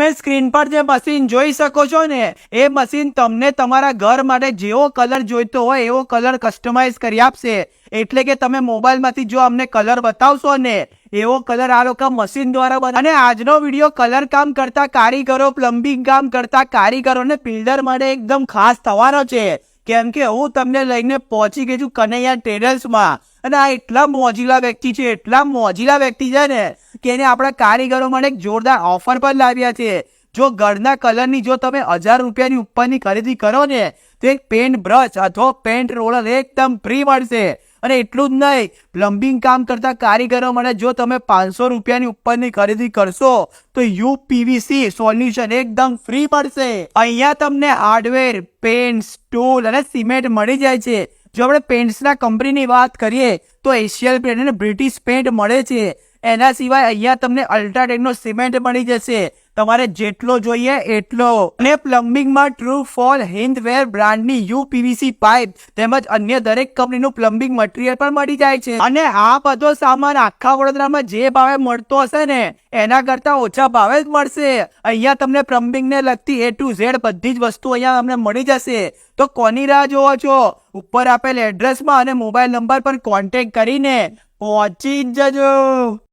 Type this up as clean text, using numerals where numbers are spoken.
તમે સ્ક્રીન પર જે મશીન જોઈ શકો છો ને, એ મશીન તમને તમારા ઘર માટે જેવો કલર જોઈતો હોય એવો કલર કસ્ટમાઇઝ કરી આપશે. એટલે કે તમે મોબાઈલમાંથી જો અમને કલર બતાવશો ને, એવો કલર આ લોકો મશીન દ્વારા અને આજનો વિડીયો કલર કામ કરતા કારીગરો, પ્લમ્બિંગ કામ કરતા કારીગરો ને બિલ્ડર માટે એકદમ ખાસ થવાનો છે. કેમ કે હું તમને લઈને પહોંચી ગઈ છું કનૈયા ટ્રેડર્સમાં. અને આ એટલા મોજીલા વ્યક્તિ છે ને, કે એને આપણા કારીગરો માટે એક જોરદાર ઓફર પણ લાવ્યા છે. જો ઘરના કલરની જો તમે 1000 રૂપિયાની ઉપરની ખરીદી કરો ને, તો એક પેન્ટ બ્રશ અથવા પેન્ટ રોલર એકદમ ફ્રી મળશે. અને એટલું જ નહીં, પ્લમ્બિંગ કામ કરતા કારીગરો માટે જો તમે 500 રૂપિયાની ઉપરની ખરીદી કરશો તો યુપીવીસી સોલ્યુશન એકદમ ફ્રી મળશે. અહીંયા તમને હાર્ડવેર, પેન્ટ, ટૂલ અને સિમેન્ટ મળી જાય છે. જો આપણે પેન્ટ્સના કંપનીની વાત કરીએ તો એશિયન પેન્ટ અને બ્રિટિશ પેન્ટ મળે છે. એના સિવાય અહીંયા તમને અલ્ટ્રાટેકનો સિમેન્ટ મળી જશે, તમારે જેટલો જોઈએ એટલો. અને પ્લમ્બિંગમાં ટ્રુફોલ, હિન્દવેર બ્રાન્ડની યુપીવીસી પાઇપ તેમજ અન્ય દરેક કંપનીનું પ્લમ્બિંગ મટીરિયલ પણ મળી જાય છે. અને આ બધો સામાન આખા વડોદરામાં જે ભાવે મળતો હશે ને, એના કરતા ઓછા ભાવે જ મળશે. અહીંયા તમને પ્લમ્બિંગને લગતી A to Z બધી જ વસ્તુ અહીંયા તમને મળી જશે. તો કોની રાહ જોવો છો? ઉપર આપેલ એડ્રેસમાં અને મોબાઈલ નંબર પર કોન્ટેક્ટ કરીને પહોંચી જજો.